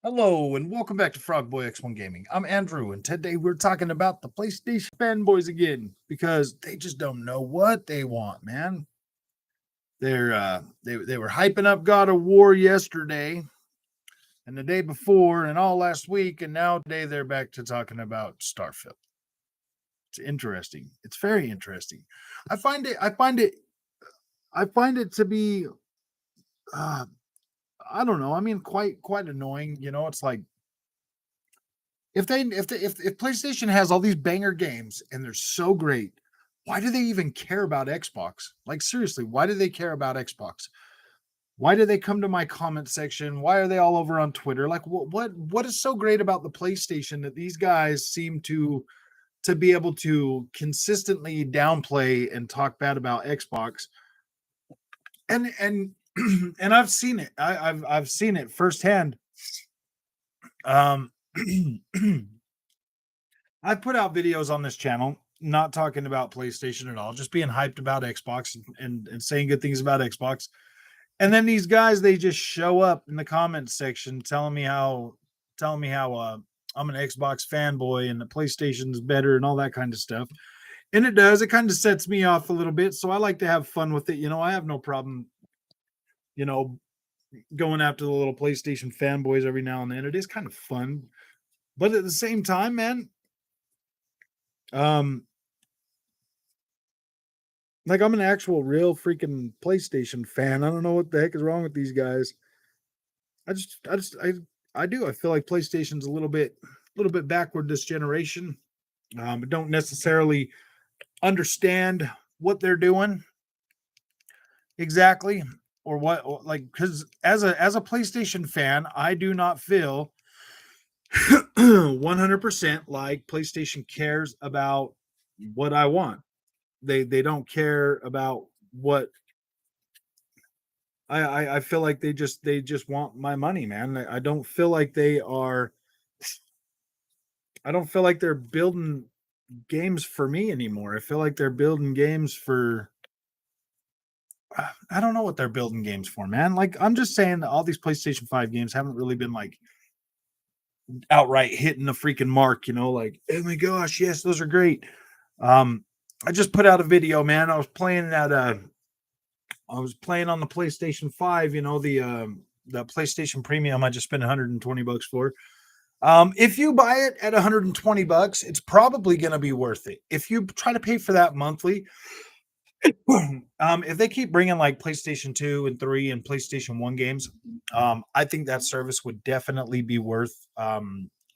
Hello and welcome back to Frogboy X1 Gaming. I'm Andrew, and today we're talking about the PlayStation fanboys again because they just don't know what they want, man. They were hyping up God of War yesterday and the day before and all last week, and now today they're back to talking about Starfield. It's interesting. It's very interesting. I find it to be I don't know. I mean, quite annoying. You know, it's like if PlayStation has all these banger games and they're so great, why do they even care about Xbox? Like seriously, why do they care about Xbox? Why do they come to my comment section? Why are they all over on Twitter? Like what is so great about the PlayStation that these guys seem to be able to consistently downplay and talk bad about Xbox? And and I've seen it. I've seen it firsthand. Um I've put out videos on this channel not talking about PlayStation at all, just being hyped about Xbox and saying good things about Xbox. And then these guys, they just show up in the comments section telling me how I'm an Xbox fanboy and the PlayStation's better and all that kind of stuff. And it does. It kind of sets me off a little bit. So I like to have fun with it. You know, I have no problem, you know, going after the little PlayStation fanboys every now and then. It is kind of fun. But at the same time, man, um, like I'm an actual real freaking PlayStation fan. I don't know what the heck is wrong with these guys. I do. I feel like PlayStation's a little bit backward this generation. I don't necessarily understand what they're doing exactly or what or like because as a PlayStation fan, I do not feel 100% like PlayStation cares about what I want. They don't care about what I feel like they just want my money, man. I don't feel like they are. I don't feel like they're building games for me anymore. I feel like they're building games for. I don't know what they're building games for, man. Like I'm just saying that all these PlayStation 5 games haven't really been like outright hitting the freaking mark, you know, like, oh my gosh, yes, those are great. Um, I just put out a video, man. I was playing on the PlayStation 5, you know, the PlayStation Premium I just spent $120 for. If you buy it at $120, it's probably going to be worth it. If you try to pay for that monthly, if they keep bringing like PlayStation 2 and 3 and PlayStation 1 games, I think that service would definitely be worth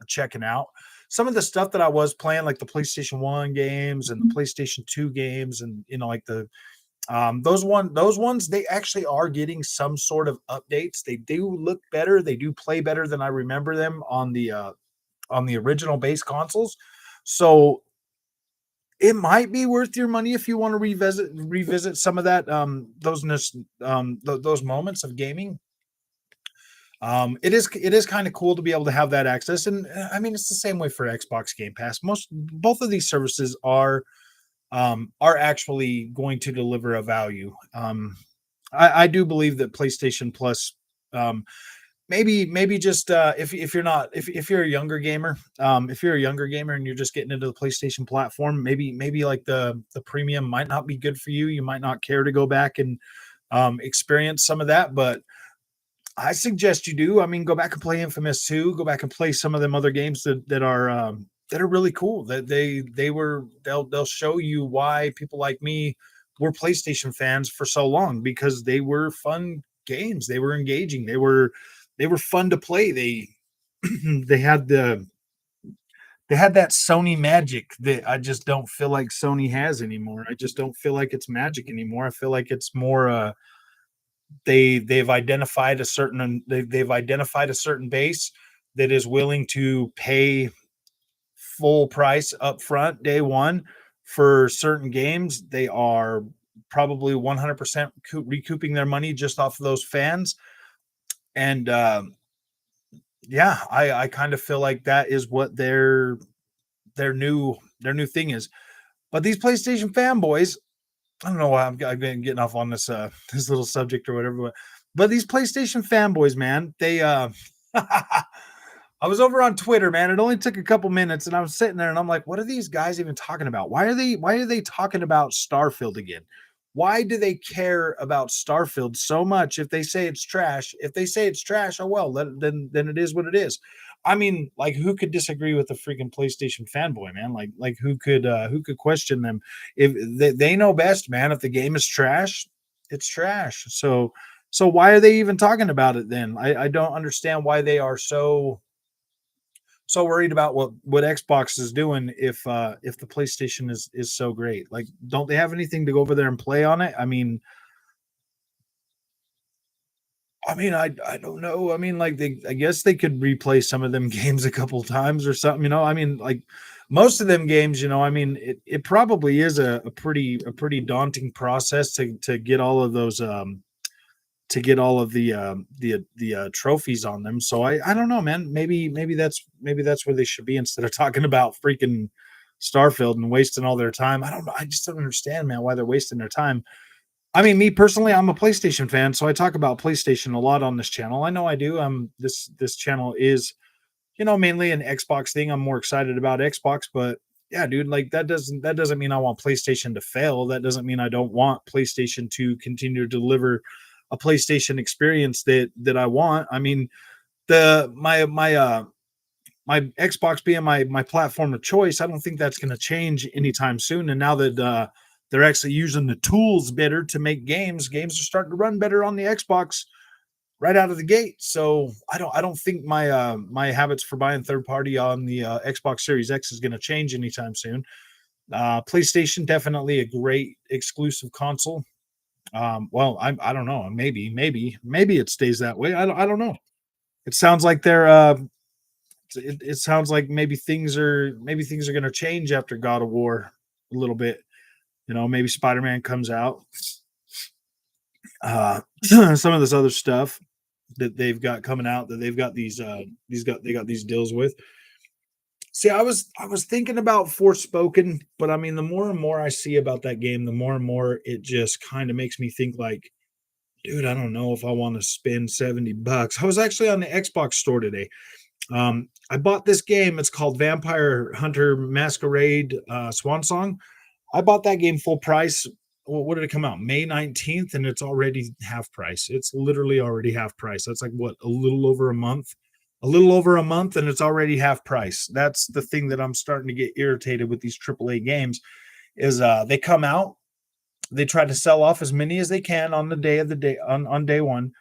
checking out. Some of the stuff that I was playing, like the PlayStation 1 games and the PlayStation 2 games, and you know, like those ones, they actually are getting some sort of updates. They do look better. They do play better than I remember them on the original base consoles. So it might be worth your money if you want to revisit some of that those moments of gaming. It is kind of cool to be able to have that access, and I mean it's the same way for Xbox Game Pass. Both of these services are actually going to deliver a value. I do believe that PlayStation Plus, maybe just if you're not if you're a younger gamer, if you're a younger gamer and you're just getting into the PlayStation platform, maybe like the premium might not be good for you. You might not care to go back and experience some of that, but I suggest you do. I mean, go back and play Infamous 2. Go back and play some of them other games that are really cool. That they'll show you why people like me were PlayStation fans for so long, because they were fun games. They were engaging. They were fun to play. They had they had that Sony magic that I just don't feel like Sony has anymore. I just don't feel like it's magic anymore. I feel like it's more they've identified they've identified a certain base that is willing to pay full price up front day one for certain games. They are probably 100% recouping their money just off of those fans. And yeah, I kind of feel like that is what their new thing is. But these PlayStation fanboys, I don't know why I've been getting off on this this little subject or whatever, but these PlayStation fanboys, man, they I was over on Twitter, man. It only took a couple minutes, and I was sitting there, and I'm like, "What are these guys even talking about? Why are they talking about Starfield again? Why do they care about Starfield so much? If they say it's trash, oh well, then it is what it is." I mean, like, who could disagree with the freaking PlayStation fanboy, man? Like who could question them? If they know best, man. If the game is trash, it's trash. So why are they even talking about it then? I don't understand why they are so worried about what Xbox is doing if the PlayStation is so great. Like, don't they have anything to go over there and play on it? I mean, I don't know. I mean, like I guess they could replay some of them games a couple times or something. I mean, like most of them games. I mean, it probably is a pretty daunting process to get all of those the trophies on them. So I don't know, man. Maybe that's where they should be instead of talking about freaking Starfield and wasting all their time. I don't know. I just don't understand, man, why they're wasting their time. I mean, me personally, I'm a PlayStation fan, so I talk about PlayStation a lot on this channel. I know I do. This channel is mainly an Xbox thing. I'm more excited about Xbox, but yeah, dude, like that doesn't mean I want PlayStation to fail. That doesn't mean I don't want PlayStation to continue to deliver a PlayStation experience that I want. I mean, the my Xbox being my platform of choice, I don't think that's going to change anytime soon. And now that they're actually using the tools better to make games are starting to run better on the Xbox right out of the gate. So I don't think my habits for buying third party on the Xbox Series X is going to change anytime soon. PlayStation definitely a great exclusive console. Well, I don't know. Maybe it stays that way. I don't know. It sounds like it sounds like maybe things are going to change after God of War a little bit. Maybe Spider-Man comes out. Some of this other stuff that they've got coming out that they've got these deals with. See, I was thinking about Forspoken, but I mean, the more and more I see about that game, the more and more it just kind of makes me think like, dude, I don't know if I want to spend $70. I was actually on the Xbox store today. I bought this game. It's called Vampire Hunter Masquerade Swan Song. I bought that game full price. Well, what did it come out? May 19th, and it's already half price. It's literally already half price. That's like what, a little over a month? A little over a month, and it's already half price. That's the thing that I'm starting to get irritated with these AAA games is they come out, they try to sell off as many as they can on the day of the day on day one,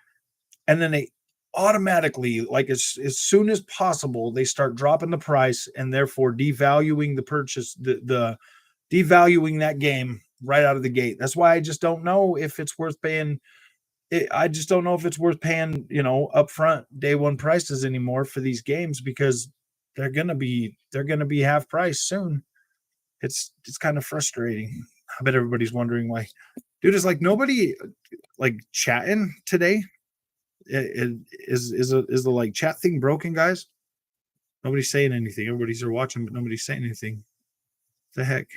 and then they automatically, like as soon as possible, they start dropping the price and therefore devaluing the purchase, the devaluing that game right out of the gate. That's why I just don't know if it's worth paying. I just don't know if it's worth paying, upfront day one prices anymore for these games because they're gonna be half price soon. It's kind of frustrating. I bet everybody's wondering why. Dude, is like nobody like chatting today. Is the like chat thing broken, guys? Nobody's saying anything. Everybody's there watching, but nobody's saying anything. What the heck?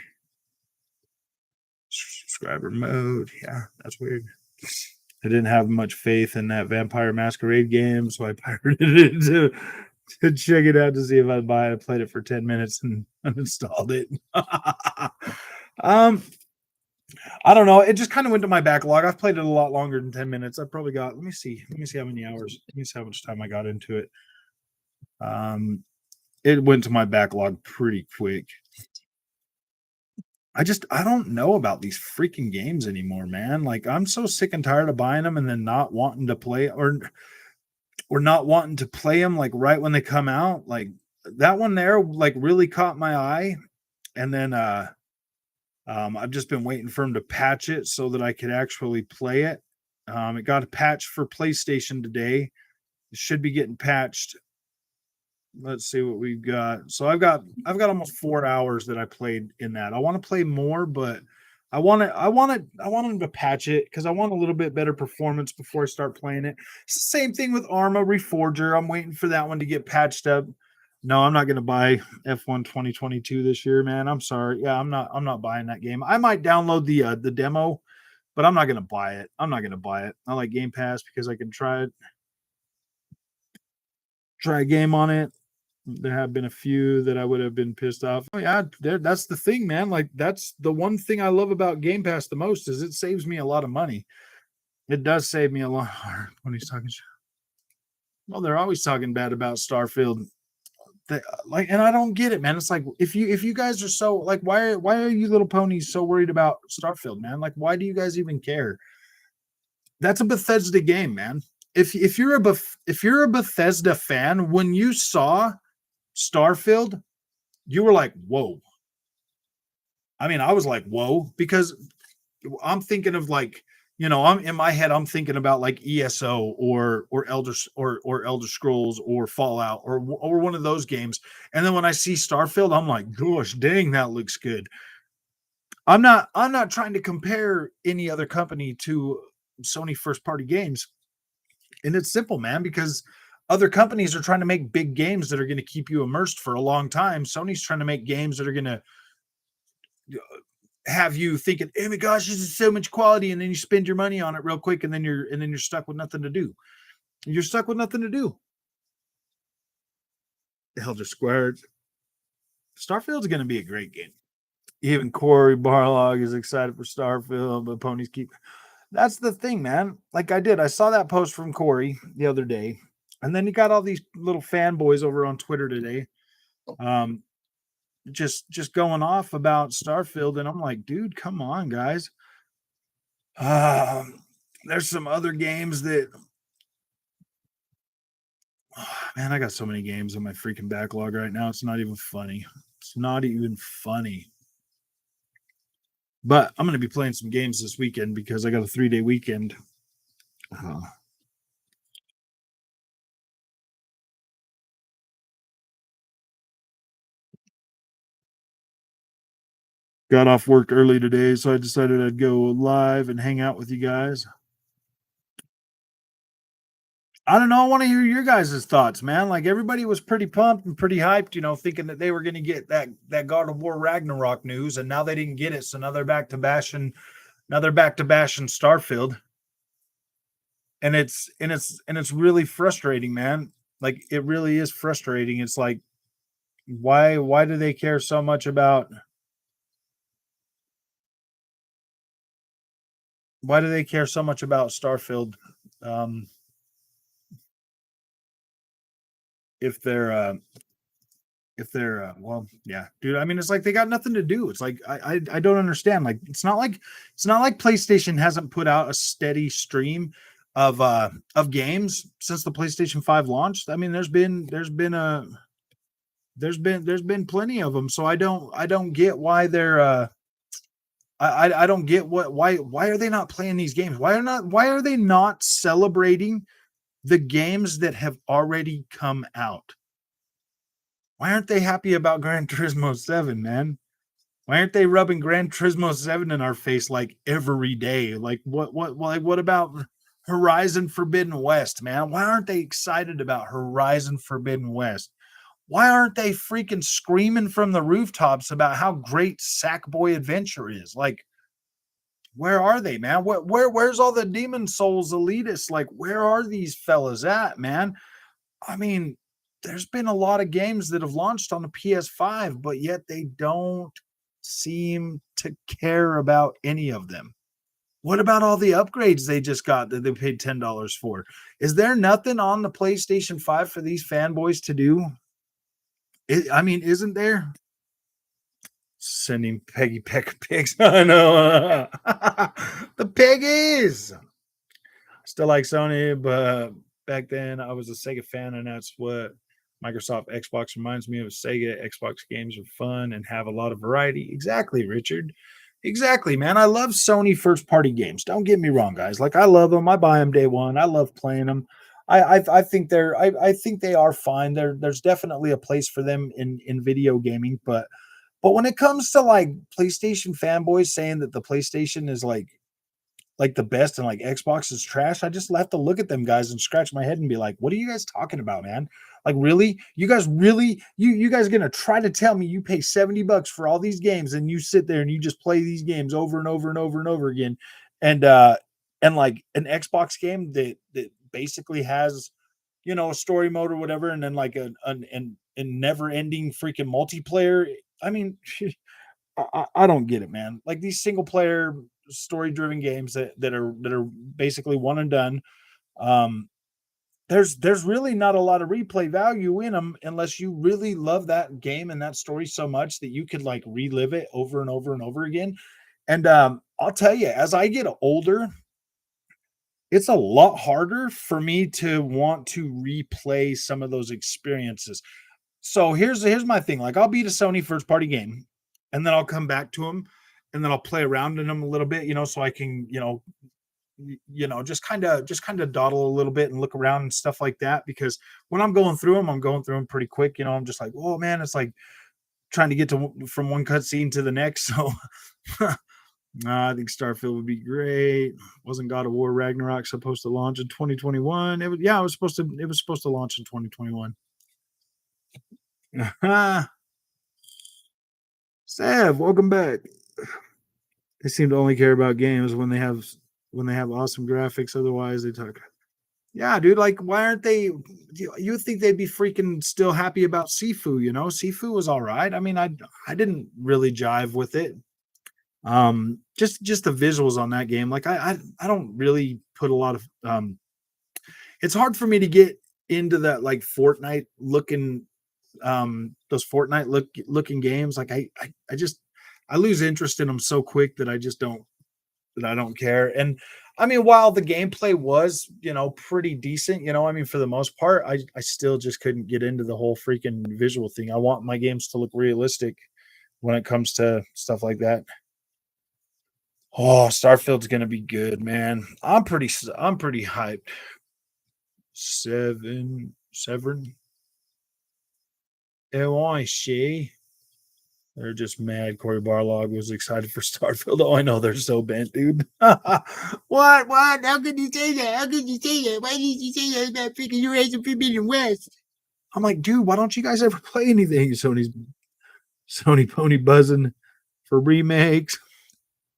Subscriber mode. Yeah, that's weird. I didn't have much faith in that Vampire Masquerade game, so I pirated it to check it out to see if I'd buy it. I played it for 10 minutes and uninstalled it. um, I don't know. It just kind of went to my backlog. I've played it a lot longer than 10 minutes. I probably got, let me see how many hours. Let me see how much time I got into it. It went to my backlog pretty quick. I don't know about these freaking games anymore, man. Like I'm so sick and tired of buying them and then not wanting to play or not wanting to play them like right when they come out. Like that one there like really caught my eye. And then I've just been waiting for them to patch it so that I could actually play it. It got a patch for PlayStation today. It should be getting patched. Let's see what we've got. So I've got almost 4 hours that I played in that. I want to play more, but I want them to patch it because I want a little bit better performance before I start playing it. It's the same thing with Arma Reforger. I'm waiting for that one to get patched up. No, I'm not going to buy F1 2022 this year, man. I'm sorry. Yeah, I'm not buying that game. I might download the demo, but I'm not going to buy it. I'm not going to buy it. I like Game Pass because I can try a game on it. There have been a few that I would have been pissed off. Oh yeah, that's the thing, man. Like that's the one thing I love about Game Pass the most is it saves me a lot of money. It does save me a lot when he's talking. Well, they're always talking bad about Starfield. Like, and I don't get it, man. It's like if you guys are so like, why are you little ponies so worried about Starfield, man? Like, why do you guys even care? That's a Bethesda game, man. If you're a Bethesda fan, when you saw Starfield, you were like, whoa. I mean, I was like, whoa, because I'm thinking of like, I'm in my head, I'm thinking about like ESO or Elder Scrolls or Fallout or one of those games. And then when I see Starfield, I'm like, gosh, dang, that looks good. I'm not trying to compare any other company to Sony first party games. And it's simple, man, because other companies are trying to make big games that are going to keep you immersed for a long time. Sony's trying to make games that are going to have you thinking, "Oh my gosh, this is so much quality," and then you spend your money on it real quick, and then you're stuck with nothing to do. You're stuck with nothing to do. Elder Squared. Starfield's going to be a great game. Even Corey Barlog is excited for Starfield, but ponies keep. That's the thing, man. Like I saw that post from Corey the other day, and then you got all these little fanboys over on Twitter today, um, just going off about Starfield, and I'm like, dude, come on, guys. There's some other games that, man, I got so many games on my freaking backlog right now. It's not even funny. It's not even funny. But I'm going to be playing some games this weekend because I got a 3-day weekend. Got off work early today, so I decided I'd go live and hang out with you guys. I don't know. I want to hear your guys' thoughts, man. Like everybody was pretty pumped and pretty hyped, thinking that they were going to get that God of War Ragnarok news, and now they didn't get it. So now they're back to bashing. Now they're back to bashing Starfield, and it's really frustrating, man. Like it really is frustrating. It's like why do they care so much about? Why do they care so much about Starfield? Um, if they're well, yeah, dude, I mean, it's like they got nothing to do. It's like I don't understand. Like it's not like PlayStation hasn't put out a steady stream of games since the PlayStation 5 launched. I mean, there's been plenty of them. So I don't get why they're I don't get why are they not playing these games? Why are they not celebrating the games that have already come out? Why aren't they happy about Gran Turismo 7, man? Why aren't they rubbing Gran Turismo 7 in our face like every day? Like what about Horizon Forbidden West, man? Why aren't they excited about Horizon Forbidden West? Why aren't they freaking screaming from the rooftops about how great Sackboy Adventure is? Like, where are they, man? Where's all the Demon Souls elitists? Like, where are these fellas at, man? I mean, there's been a lot of games that have launched on the PS5, but yet they don't seem to care about any of them. What about all the upgrades they just got that they paid $10 for? Is there nothing on the PlayStation 5 for these fanboys to do? I mean, isn't there? Sending Peggy Peck pigs. I know. The piggies. Still like Sony, but back then I was a Sega fan, and that's what Microsoft Xbox reminds me of. Sega Xbox games are fun and have a lot of variety. Exactly, Richard. Exactly, man. I love Sony first party games. Don't get me wrong, guys. Like I love them. I buy them day one. I love playing them. I think I think they are fine. There's definitely a place for them in video gaming, but when it comes to like PlayStation fanboys saying that the PlayStation is like the best and like Xbox is trash, I just have to look at them guys and scratch my head and be like, what are you guys talking about, man? Like really? You guys really you guys gonna try to tell me you pay $70 for all these games and you sit there and you just play these games over and over and over and over again and like an Xbox game that basically has a story mode or whatever, and then like a never ending freaking multiplayer. I mean, I don't get it, man. Like these single player story driven games that are basically one and done. Um, there's really not a lot of replay value in them unless you really love that game and that story so much that you could like relive it over and over and over again. And I'll tell you, as I get older, it's a lot harder for me to want to replay some of those experiences. So here's my thing. Like I'll beat a Sony first party game, and then I'll come back to them, and then I'll play around in them a little bit, so I can, just kind of dawdle a little bit and look around and stuff like that. Because when I'm going through them pretty quick. I'm just like, oh man, it's like trying to get to from one cutscene to the next. So I think Starfield would be great. Wasn't God of War Ragnarok supposed to launch in 2021? It was supposed to launch in 2021. Sav, welcome back. They seem to only care about games when they have awesome graphics. Otherwise, they talk. Yeah, dude. Like, why aren't they? You think they'd be freaking still happy about Sifu? Sifu was all right. I mean, I didn't really jive with it. Just the visuals on that game. Like, I don't really put a lot of. It's hard for me to get into that like Fortnite looking those Fortnite looking games. Like I lose interest in them so quick that I don't care. And I mean, while the gameplay was, pretty decent, I mean, for the most part, I still just couldn't get into the whole freaking visual thing. I want my games to look realistic when it comes to stuff like that. Oh, Starfield's gonna be good, man. I'm pretty hyped. Seven. Oh, I see. They're just mad. Corey Barlog was excited for Starfield. Oh, I know they're so bent, dude. What? How could you say that? How could you say that? Why did you say that about freaking Eurasian Forbidden West? I'm like, dude, why don't you guys ever play anything? Sony pony buzzing for remakes.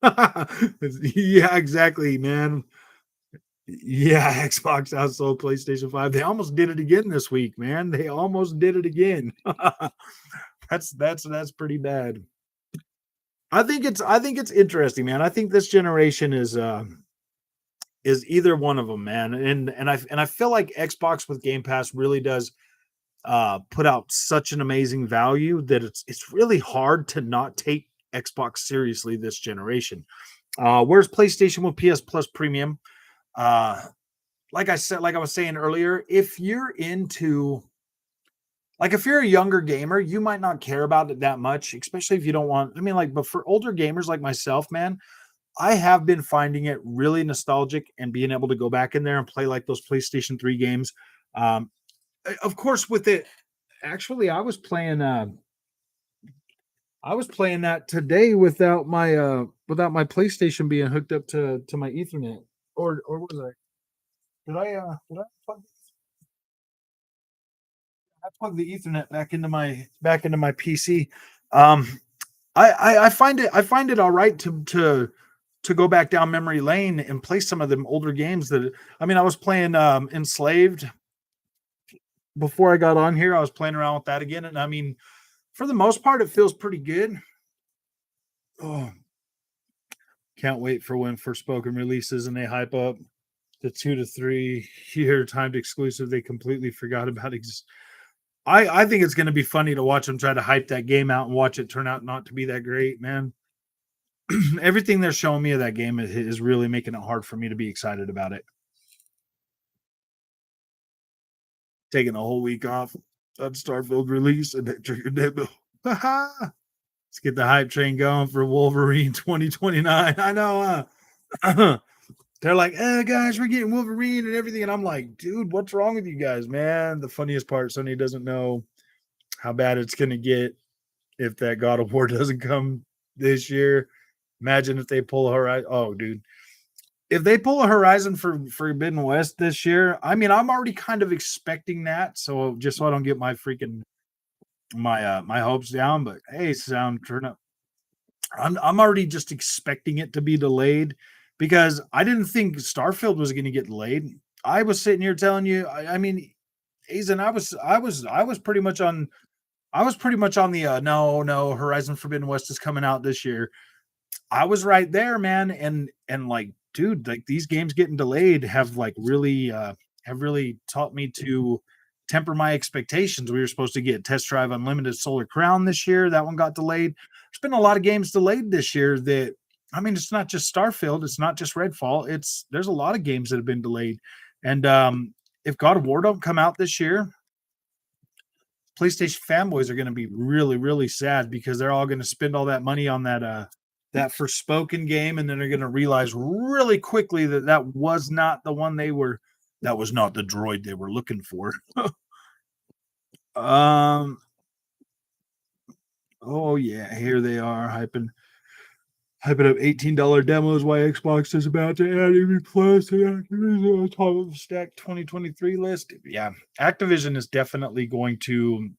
Yeah, exactly, man. Yeah, Xbox outsold PlayStation 5. They almost did it again this week, man. They almost did it again. That's pretty bad. I think it's interesting, man. I think this generation is either one of them, man. And I feel like Xbox with Game Pass really does put out such an amazing value that it's really hard to not take Xbox seriously this generation. Whereas PlayStation with PS Plus Premium, like I was saying earlier, if you're a younger gamer, you might not care about it that much, especially if you don't want. I mean, but for older gamers like myself, man, I have been finding it really nostalgic and being able to go back in there and play like those PlayStation 3 games. Um, of course, with it, actually, I was playing that today without my PlayStation being hooked up to my Ethernet. Or was I? Did I plug the Ethernet back into my PC? Um, I find it all right to go back down memory lane and play some of them older games that I mean I was playing Enslaved before I got on here. I was playing around with that again, and I mean for the most part it feels pretty good. Oh, can't wait for when Forspoken releases and they hype up the 2 to 3 year timed exclusive they completely forgot about. I think it's going to be funny to watch them try to hype that game out and watch it turn out not to be that great, man. Everything they're showing me of that game is really making it hard for me to be excited about it. Taking a whole week off on Starfield release and that triggered debut. Let's get the hype train going for Wolverine 2029. I know. They're like, guys, we're getting Wolverine and everything. And I'm like, dude, what's wrong with you guys, man? The funniest part, Sony doesn't know how bad it's going to get if that God of War doesn't come this year. Imagine if they pull a Horizon. Oh, dude. If they pull a Horizon for Forbidden West this year, I mean, I'm already kind of expecting that. So just so I don't get my freaking my hopes down. But hey, turn up. I'm already just expecting it to be delayed because I didn't think Starfield was going to get delayed. I was sitting here telling you, I mean, Hazen, I was pretty much on the no, Horizon Forbidden West is coming out this year. I was right there, man, and like, dude, like these games getting delayed have really taught me to temper my expectations. We were supposed to get Test Drive Unlimited Solar Crown this year. That one got delayed. There's been a lot of games delayed this year that I mean, it's not just Starfield, it's not just Redfall. There's a lot of games that have been delayed. And if God of War don't come out this year, PlayStation fanboys are going to be really, really sad because they're all going to spend all that money on that Forspoken game, and then they're going to realize really quickly that that was not the one that was not the droid they were looking for. um. Oh yeah, here they are hyping up $18 demos. Why Xbox is about to add EV Plus to Activision on top of the stacked 2023 list. Yeah, Activision is definitely going to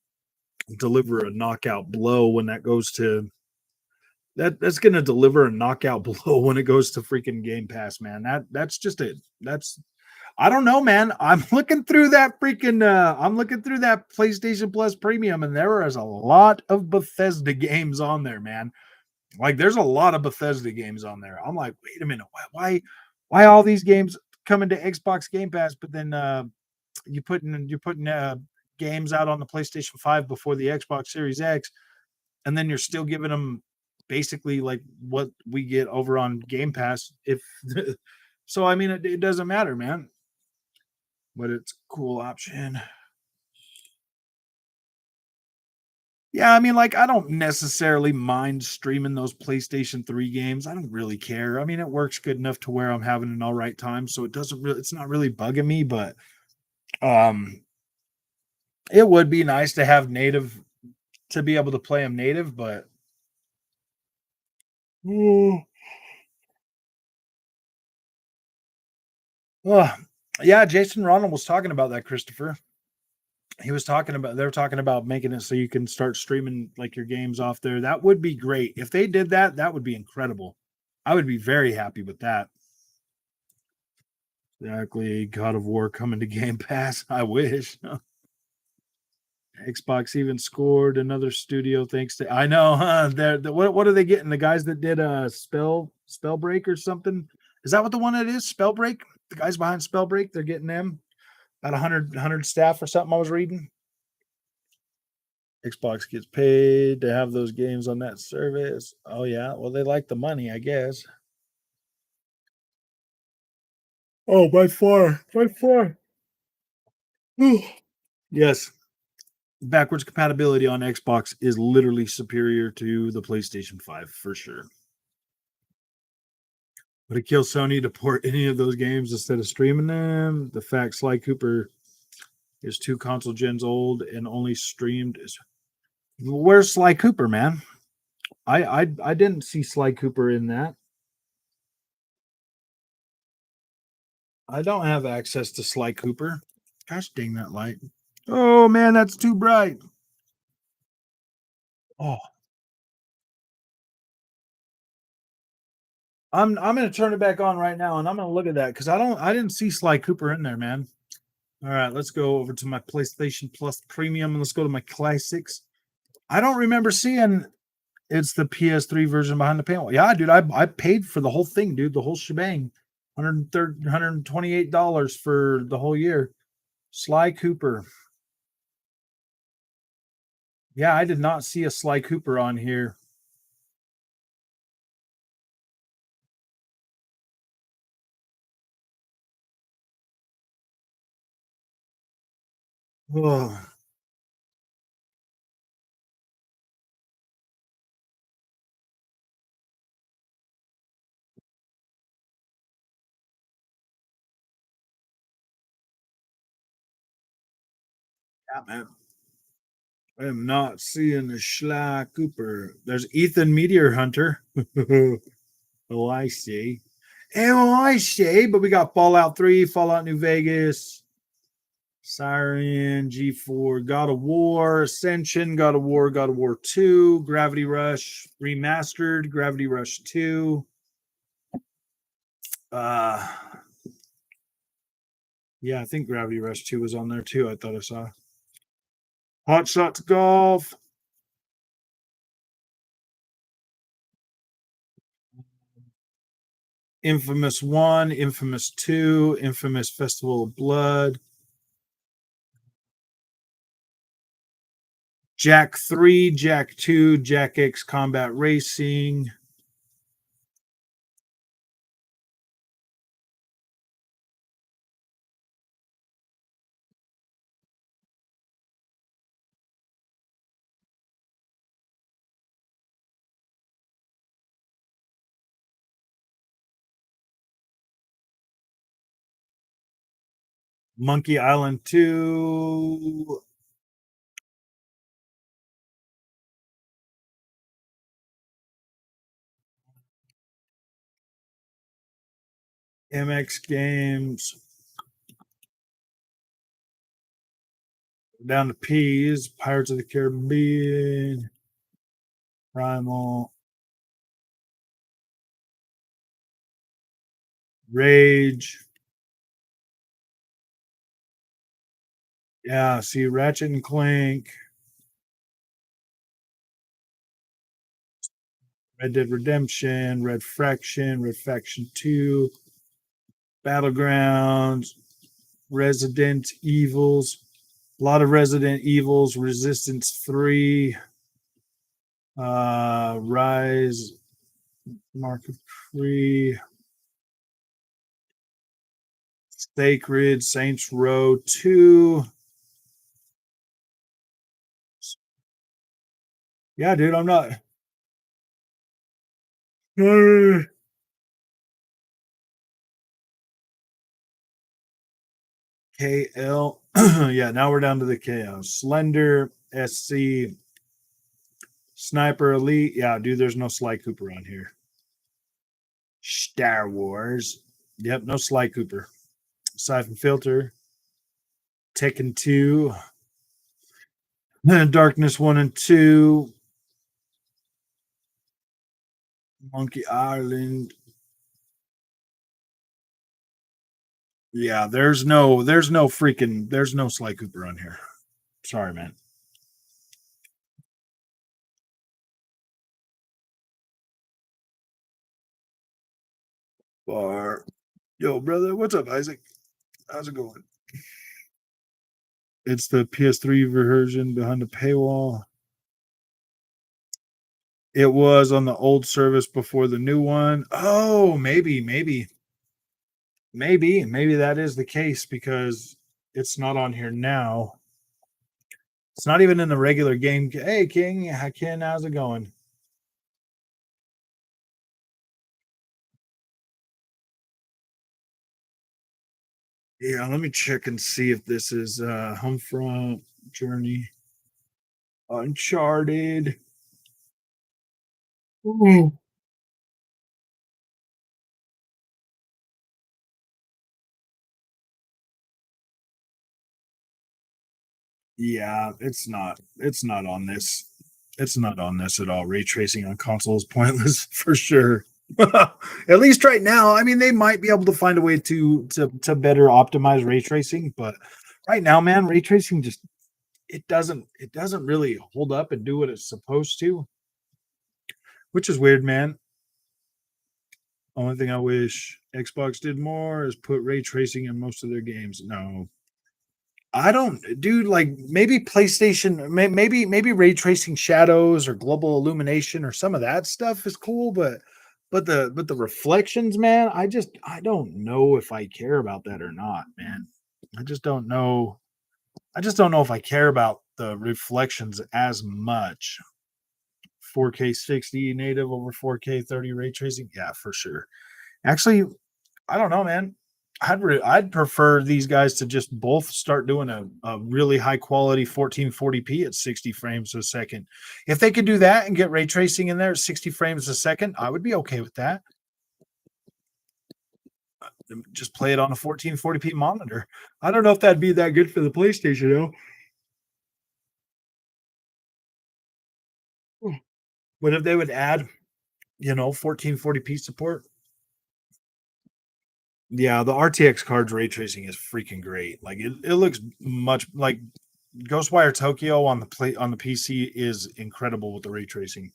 deliver a knockout blow when that goes to that's going to deliver a knockout blow when it goes to freaking Game Pass, man. That's just it. That's I don't know, man. I'm looking through that I'm looking through that PlayStation Plus Premium, and there is a lot of Bethesda games on there, man. Like there's a lot of Bethesda games on there. I'm like, wait a minute, why all these games coming to Xbox Game Pass, but then you're putting games out on the PlayStation 5 before the Xbox Series X, and then you're still giving them basically like what we get over on Game Pass. If so, I mean, it doesn't matter, man. But it's a cool option. Yeah, I mean, like, I don't necessarily mind streaming those PlayStation 3 games. I don't really care. I mean, it works good enough to where I'm having an all right time, so it's not really bugging me, but um it would be nice to have native to be able to play them native, but oh, oh, yeah, Jason Ronald was talking about that, Christopher. They were talking about making it so you can start streaming like your games off there. That would be great. If they did that, that would be incredible. I would be very happy with that. Exactly. God of War coming to Game Pass. I wish. Xbox even scored another studio thanks to I know, huh? What are they getting? The guys that did Spellbreak or something? Is that what the one it is? Spellbreak? The guys behind Spellbreak, they're getting them about 100 staff or something I was reading. Xbox gets paid to have those games on that service. Oh yeah. Well, they like the money, I guess. Oh, by far. By far. Yes. Backwards compatibility on Xbox is literally superior to the PlayStation 5 for sure. Would it kill Sony to port any of those games instead of streaming them? The fact Sly Cooper is 2 console gens old and only streamed is where's Sly Cooper, man? I didn't see Sly Cooper in that. I don't have access to Sly Cooper. Gosh dang that light. Oh man, that's too bright. Oh, I'm gonna turn it back on right now and I'm gonna look at that because I didn't see Sly Cooper in there, man. All right, let's go over to my PlayStation Plus Premium and let's go to my classics. I don't remember seeing it's the PS3 version behind the paywall. Yeah, dude, I paid for the whole thing, dude, the whole shebang. $128 for the whole year. Sly Cooper. Yeah, I did not see a Sly Cooper on here. Oh, yeah, man. I am not seeing the Sly Cooper. There's Ethan Meteor Hunter. Oh, I see. Oh, I see. But we got Fallout 3, Fallout New Vegas, Siren, G4, God of War, Ascension, God of War 2, Gravity Rush Remastered, Gravity Rush 2. Uh Yeah, I think Gravity Rush 2 was on there too. I thought I saw. Hot Shots Golf. Infamous 1, Infamous 2, Infamous Festival of Blood, Jack 3, Jack 2, Jack X Combat Racing. Monkey Island 2. MX Games. Down to P's. Pirates of the Caribbean. Primal. Rage. Yeah, see Ratchet and Clank. Red Dead Redemption, Red Faction 2, Battlegrounds, Resident Evils, a lot of Resident Evils, Resistance 3, Rise, Mark of Free, Sacred, Saints Row 2. Yeah, dude, I'm not. KL. Yeah, now we're down to the KL. Slender, SC, Sniper Elite. Yeah, dude, there's no Sly Cooper on here. Star Wars. Yep, no Sly Cooper. Siphon Filter. Tekken 2. Darkness 1 and 2. Monkey Island. Yeah, there's no Sly Cooper on here. Sorry, man. Bar. Yo, brother, what's up, Isaac? How's it going? It's the PS3 version behind the paywall. It was on the old service before the new one. Oh, maybe that is the case because it's not on here now. It's not even in the regular game. Hey, King, how's it going? Yeah, let me check and see if this is Homefront Journey Uncharted. Ooh. Yeah, it's not on this. It's not on this at all. Ray tracing on console is pointless for sure. At least right now. I mean, they might be able to find a way to better optimize ray tracing, but right now, man, ray tracing just it doesn't really hold up and do what it's supposed to, which is weird, man. Only thing I wish Xbox did more is put ray tracing in most of their games. No, I don't, dude. Like maybe PlayStation, maybe ray tracing shadows or global illumination or some of that stuff is cool, but the reflections, man. I don't know if I care about that or not, man. I just don't know. I just don't know if I care about the reflections as much. 4K 60 native over 4K 30 ray tracing, yeah, for sure. Actually, I don't know, man. I'd prefer these guys to just both start doing a really high quality 1440p at 60 frames a second. If they could do that and get ray tracing in there at 60 frames a second, I would be okay with that. Just play it on a 1440p monitor. I don't know if that'd be that good for the PlayStation though. What if they would add, 1440p support? Yeah, the RTX cards ray tracing is freaking great. Like it looks much like Ghostwire Tokyo on the plate on the PC is incredible with the ray tracing.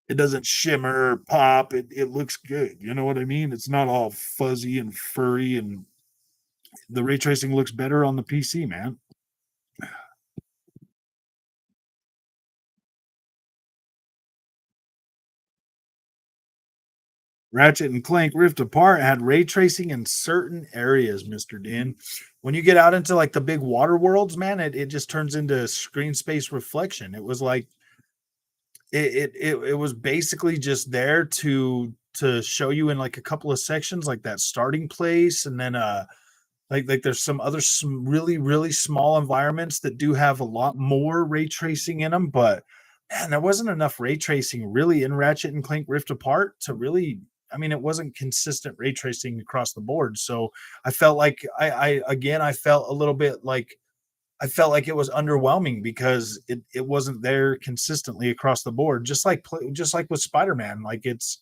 It doesn't shimmer, pop. It looks good. You know what I mean? It's not all fuzzy and furry, and the ray tracing looks better on the PC, man. Ratchet and Clank Rift Apart had ray tracing in certain areas, Mr. Din. When you get out into like the big water worlds, man, it just turns into screen space reflection. It was like it was basically just there to show you in like a couple of sections, like that starting place, and then like there's some really small environments that do have a lot more ray tracing in them, but man, there wasn't enough ray tracing really in Ratchet and Clank Rift Apart to really. I mean, it wasn't consistent ray tracing across the board, so I felt like I again I felt a little bit like I felt like it was underwhelming because it wasn't there consistently across the board, just like with Spider-Man. Like it's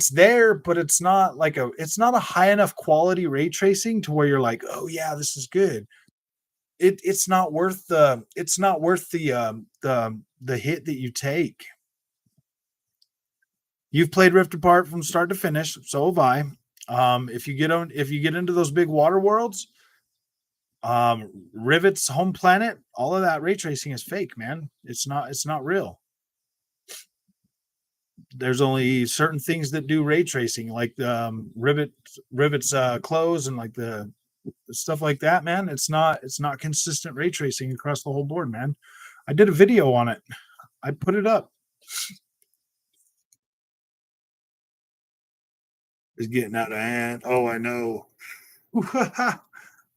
there, but it's not a high enough quality ray tracing to where you're like, oh yeah, this is good. It's not worth the hit that you take. You've played Rift Apart from start to finish, so have I. If you get into those big water worlds, Rivet's home planet, all of that ray tracing is fake, man. It's not real. There's only certain things that do ray tracing, like Rivet's clothes and like the stuff like that, man. It's not consistent ray tracing across the whole board, man. I did a video on it. I put it up. It's getting out of hand. Oh, I know.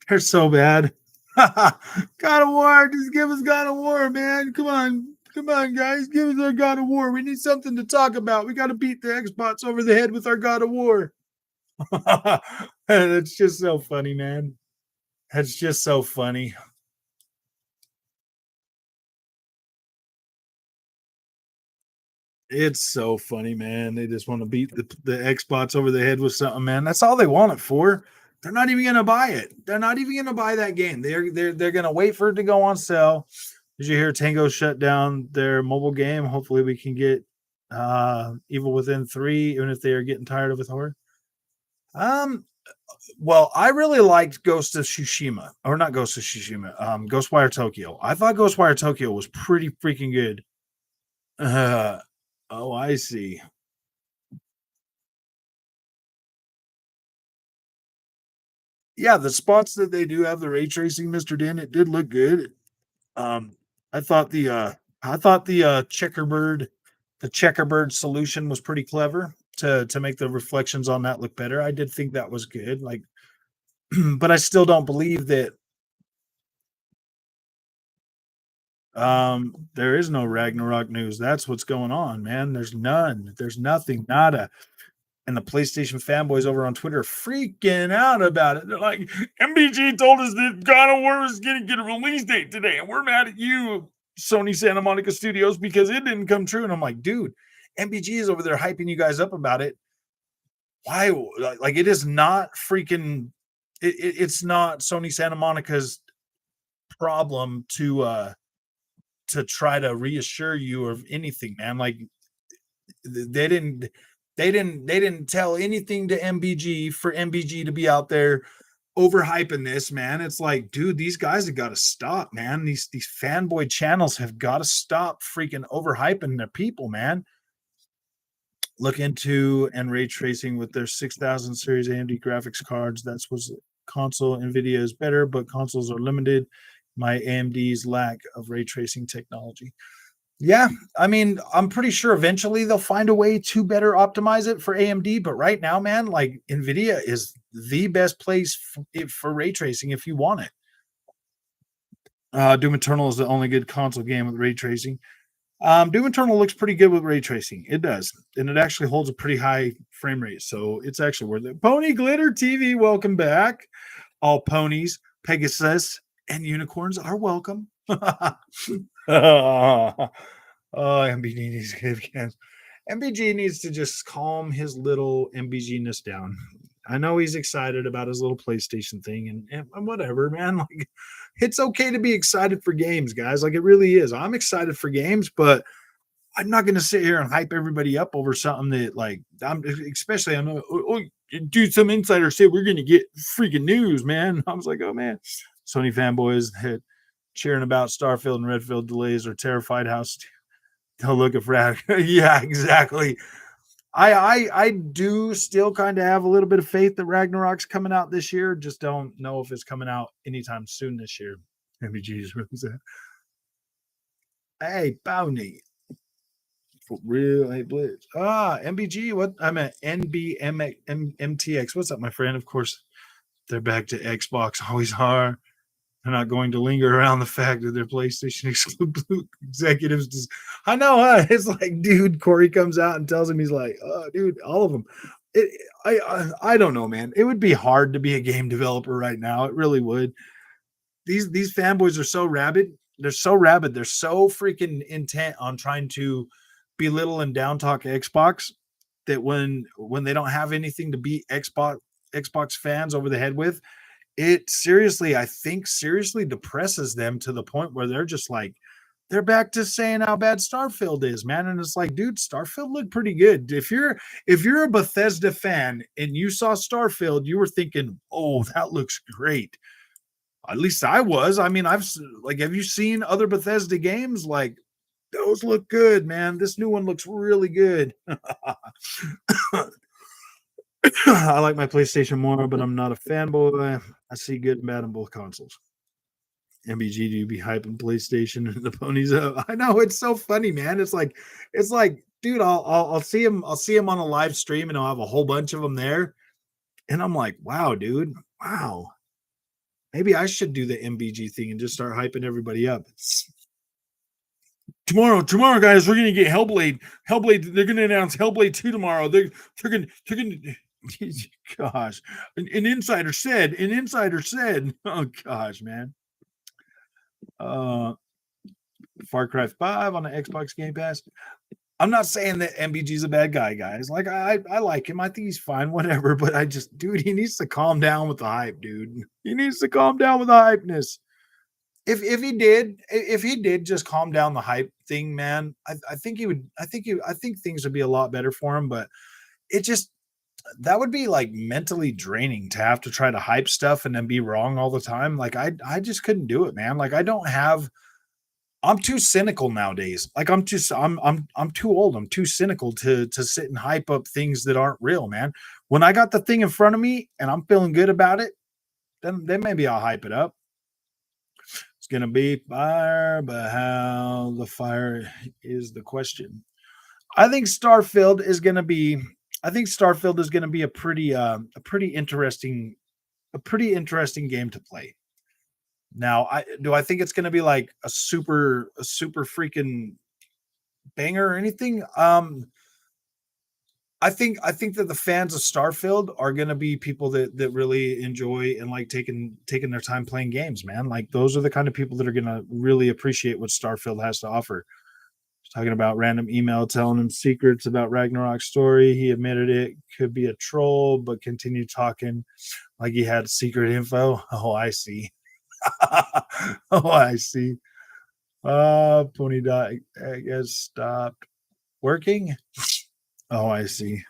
They're so bad. God of War, just give us God of War, man. Come on, guys, give us our God of War. We need something to talk about. We got to beat the Xbox over the head with our God of War. And it's just so funny, man. It's just so funny. It's so funny, man. They just want to beat the Xbox over the head with something, man. That's all they want it for. They're not even gonna buy it. They're not even gonna buy that game. They're gonna wait for it to go on sale. Did you hear Tango shut down their mobile game? Hopefully we can get Evil Within 3, even if they are getting tired of it horror. Um well, I really liked Ghost of Tsushima, or not Ghost of Tsushima, Ghostwire Tokyo. I thought Ghostwire Tokyo was pretty freaking good. Uh, oh, I see. Yeah, the spots that they do have the ray tracing, Mr. Din, it did look good. Um, I thought the checkerbird solution was pretty clever to make the reflections on that look better. I did think that was good. Like, but I still don't believe that there is no Ragnarok news. That's what's going on, man. There's none. There's nothing. Nada. And the PlayStation fanboys over on Twitter freaking out about it. They're like, MBG told us that God of War was going to get a release date today, and we're mad at you, Sony Santa Monica Studios, because it didn't come true. And I'm like, dude, MBG is over there hyping you guys up about it. Why? Like, it is not freaking. It's not Sony Santa Monica's problem to try to reassure you of anything, man. Like they didn't they didn't tell anything to MBG for MBG to be out there overhyping this, man. It's like, dude, these guys have got to stop, man. These fanboy channels have got to stop freaking overhyping their people, man. Look into and ray tracing with their 6000 series AMD graphics cards. That's was console Nvidia is better, but consoles are limited. My AMD's lack of ray tracing technology. Yeah, I mean, I'm pretty sure eventually they'll find a way to better optimize it for AMD, but right now, man, like Nvidia is the best place for ray tracing if you want it. Doom Eternal is the only good console game with ray tracing. Doom Eternal looks pretty good with ray tracing. It does, and it actually holds a pretty high frame rate, so it's actually worth it. Pony Glitter TV, welcome back. All ponies, Pegasus, and unicorns are welcome. Oh, MBD needs to give games. MBG needs to just calm his little MBG-ness down. I know he's excited about his little PlayStation thing and whatever, man. Like, it's okay to be excited for games, guys. Like, it really is. I'm excited for games, but I'm not going to sit here and hype everybody up over something that, like, I'm especially, I know, dude, some insider said we're going to get freaking news, man. I was like, oh, man. Sony fanboys had cheering about Starfield and Redfield delays are terrified how they'll look at Frag. Yeah, exactly. I do still kind of have a little bit of faith that Ragnarok's coming out this year. Just don't know if it's coming out anytime soon this year. MBG's really sad. Hey, Bounty. For real, hey Blitz. MBG. What I meant NBMTX. What's up, my friend? Of course, they're back to Xbox. Always are. They're not going to linger around the fact that their PlayStation exclusive executives just, I know, huh? It's like, dude, Corey comes out and tells him, he's like, oh, dude, all of them. I don't know, man. It would be hard to be a game developer right now. It really would. These fanboys are so rabid. They're so rabid. They're so freaking intent on trying to belittle and down talk Xbox that when they don't have anything to beat Xbox fans over the head with, it seriously, I think, seriously depresses them to the point where they're just like, they're back to saying how bad Starfield is, man. And it's like, dude, Starfield looked pretty good. If you're a Bethesda fan and you saw Starfield, you were thinking, oh, that looks great. At least I was. I mean, have you seen other Bethesda games? Like, those look good, man. This new one looks really good. I like my PlayStation more, but I'm not a fanboy. I see good and bad on both consoles. MBG, do you be hyping PlayStation and the ponies up? I know, it's so funny, man. It's like, dude, I'll see him. I'll see him on a live stream, and I'll have a whole bunch of them there, and I'm like, wow, dude, wow. Maybe I should do the MBG thing and just start hyping everybody up. Tomorrow, guys, we're gonna get Hellblade. They're gonna announce Hellblade 2 tomorrow. They're gonna gosh. An insider said, oh gosh, man. Far Cry 5 on the Xbox Game Pass. I'm not saying that MBG's a bad guy, guys. Like, I like him. I think he's fine, whatever. But I just, dude, he needs to calm down with the hype, dude. He needs to calm down with the hypeness. If he did just calm down the hype thing, man, I think he would. I think things would be a lot better for him. But it just, that would be like mentally draining to have to try to hype stuff and then be wrong all the time. Like, I just couldn't do it, man. Like, I'm too cynical nowadays. Like, I'm too old. I'm too cynical to sit and hype up things that aren't real, man. When I got the thing in front of me and I'm feeling good about it, then maybe I'll hype it up. It's gonna be fire, but how the fire is the question. I think Starfield is gonna be. I think Starfield is gonna be a pretty interesting game to play. Now, I think it's going to be like a super freaking banger or anything. I think that the fans of Starfield are going to be people that really enjoy and like taking their time playing games, man. Like, those are the kind of people that are going to really appreciate what Starfield has to offer. Talking about random email telling him secrets about Ragnarok's story. He admitted it could be a troll, but continued talking like he had secret info. Oh, I see. Oh, I see. Pony dot, I guess, stopped working. Oh, I see.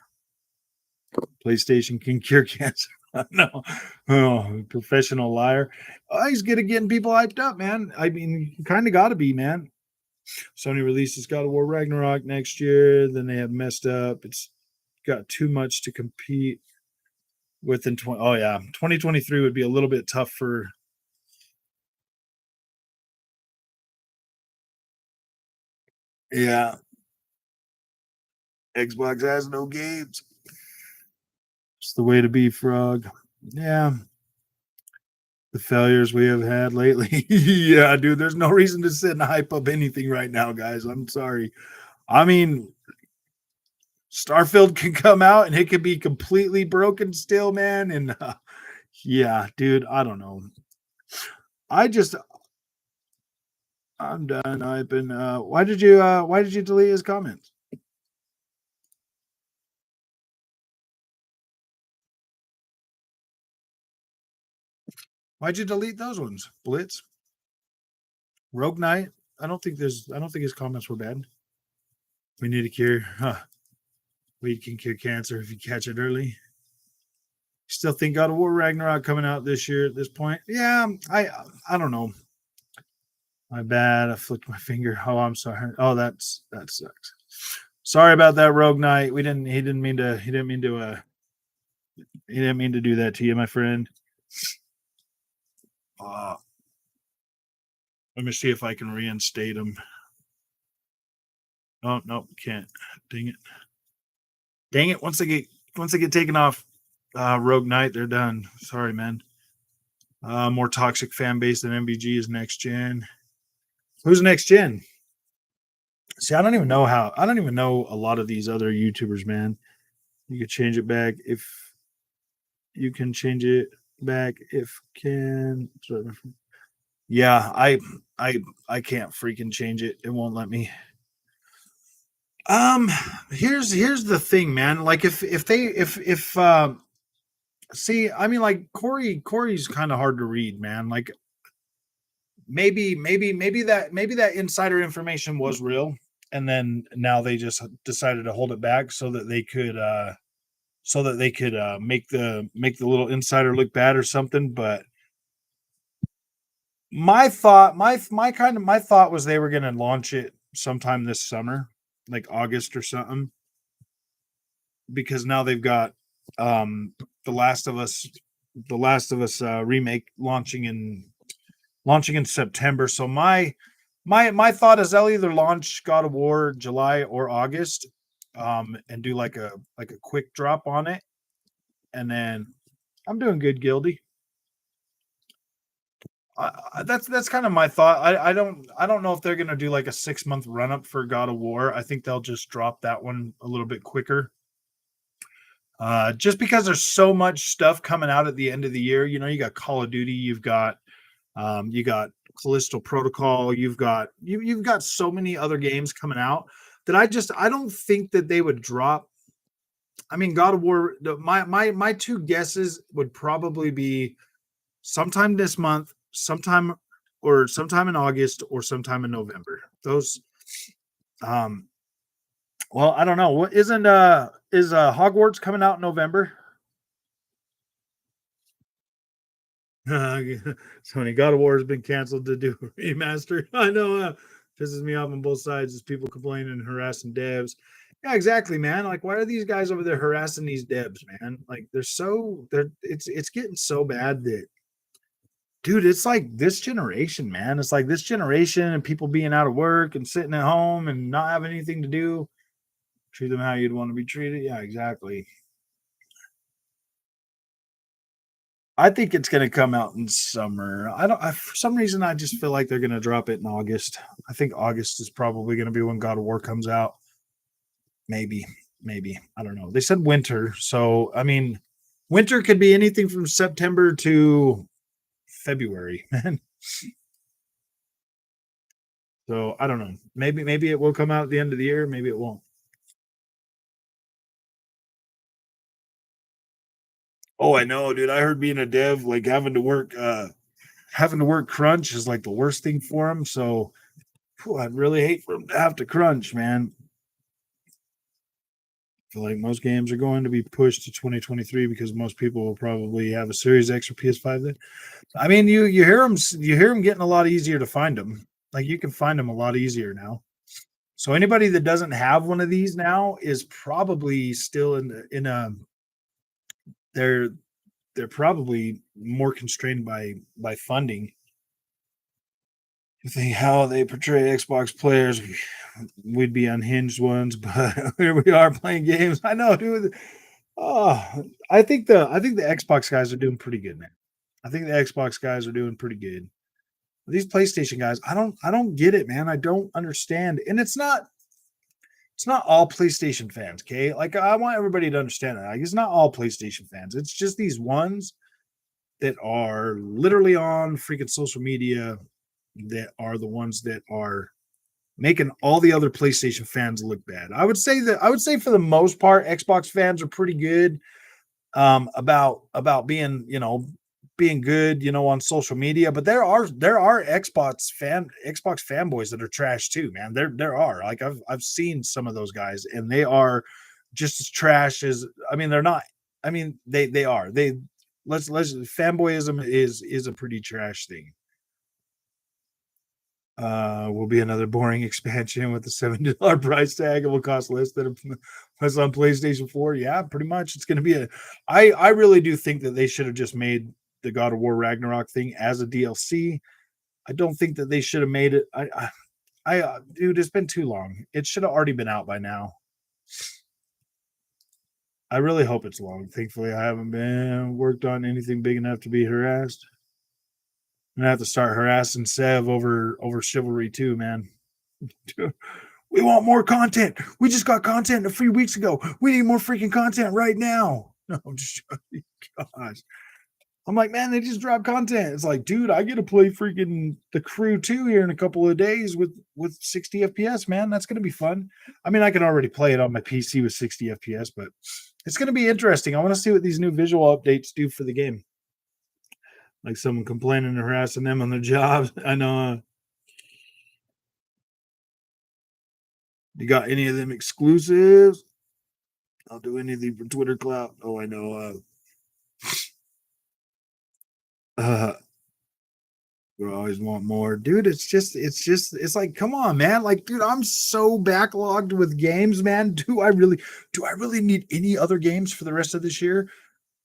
PlayStation can cure cancer. No, oh, professional liar. Oh, he's good at getting people hyped up, man. I mean, you kind of got to be, man. Sony releases God of War Ragnarok next year. Then they have messed up. It's got too much to compete with in 20. Oh yeah, 2023 would be a little bit tough for. Yeah, Xbox has no games. It's the way to be, Frog. Yeah, the failures we have had lately. Yeah, dude, there's no reason to sit and hype up anything right now, guys. I'm sorry. I mean, Starfield can come out and it could be completely broken still, man. And yeah, dude, I don't know. I just, I'm done. I've been. Why did you delete his comments? Why'd you delete those ones? Blitz, Rogue Knight. I don't think his comments were bad. We need to cure. Weed can cure cancer if you catch it early. Still think God of War Ragnarok coming out this year at this point? Yeah, I don't know. My bad. I flicked my finger. Oh, I'm sorry. Oh, that sucks. Sorry about that, Rogue Knight. He didn't mean to do that to you, my friend. Let me see if I can reinstate him. Oh no, can't. Dang it. Once they get taken off Rogue Knight, they're done. Sorry, man. More toxic fan base than MBG is next gen. Who's next gen? See, I don't even know a lot of these other YouTubers, man. You could change it back if you can change it back if can. Yeah, I can't freaking change it. It won't let me. Here's the thing, man. Like if see, I mean, like Corey's kind of hard to read, man. Like maybe that insider information was real, and then now they just decided to hold it back so that they could make the little insider look bad or something. But my thought was they were going to launch it sometime this summer, like August or something, because now they've got the Last of Us remake launching in September. So my thought is they'll either launch God of War July or August, and do like a quick drop on it, and then I'm doing good, Gildy. That's kind of my thought. I don't know if they're gonna do like a 6-month run up for God of War. I think they'll just drop that one a little bit quicker. Just because there's so much stuff coming out at the end of the year. You know, you got Call of Duty, you got Callisto Protocol, you've got so many other games coming out that I don't think that they would drop. I mean, God of War. My two guesses would probably be sometime this month, sometime in August, or sometime in November. Those. Well, I don't know. What is Hogwarts coming out in November? Sony God of War has been canceled to do a remaster. I know, pisses me off on both sides. Is people complaining and harassing devs. Yeah, exactly, man. Like, why are these guys over there harassing these devs, man? Like, it's getting so bad that, dude, it's like this generation, man. It's like this generation and people being out of work and sitting at home and not having anything to do. Treat them how you'd want to be treated. Yeah, exactly. I think it's going to come out in summer. For some reason, I just feel like they're going to drop it in August. I think August is probably going to be when God of War comes out. Maybe. I don't know. They said winter. So, I mean, winter could be anything from September to February, man. So, I don't know. Maybe it will come out at the end of the year. Maybe it won't. Oh, I know, dude. I heard being a dev, like having to work crunch is like the worst thing for him. So I'd really hate for him to have to crunch, man. I feel like most games are going to be pushed to 2023 because most people will probably have a Series X or PS5 then. I mean, you hear them getting a lot easier to find them. Like, you can find them a lot easier now. So anybody that doesn't have one of these now is probably still in a they're probably more constrained by funding. You think how they portray Xbox players, we'd be unhinged ones, but here we are playing games. I know, dude. Oh, I think the Xbox guys are doing pretty good, man. I think the Xbox guys are doing pretty good. These PlayStation guys, I don't get it, man. I don't understand. And it's not all PlayStation fans, okay? Like, I want everybody to understand that. Like, it's not all PlayStation fans. It's just these ones that are literally on freaking social media that are the ones that are making all the other PlayStation fans look bad. I would say for the most part, Xbox fans are pretty good about being, being good, on social media, but there are Xbox fanboys that are trash too, man. There are. Like I've seen some of those guys and they are just as trash as I mean, they're not I mean, they are. Let's fanboyism is a pretty trash thing. Will be another boring expansion with a $70 price tag. It will cost less than less on PlayStation 4. Yeah, pretty much. It's going to be a. I really do think that they should have just made the God of War Ragnarok thing as a DLC. I don't think that they should have made it. Dude, it's been too long. It should have already been out by now. I really hope it's long. Thankfully, I haven't been worked on anything big enough to be harassed. I'm gonna have to start harassing Sev over Chivalry too, man. We want more content. We just got content a few weeks ago. We need more freaking content right now. No, I'm just gosh. I'm like, man, they just dropped content. It's like, dude, I get to play freaking The Crew 2 here in a couple of days with 60 FPS, man. That's gonna be fun. I mean, I can already play it on my PC with 60 FPS, but it's gonna be interesting. I want to see what these new visual updates do for the game. Like someone complaining and harassing them on their jobs. I know. You got any of them exclusives? I'll do anything for Twitter clout. Oh, I know. Uh, we always want more, dude. It's like, come on, man. Like, dude, I'm so backlogged with games, man. Do I really need any other games for the rest of this year?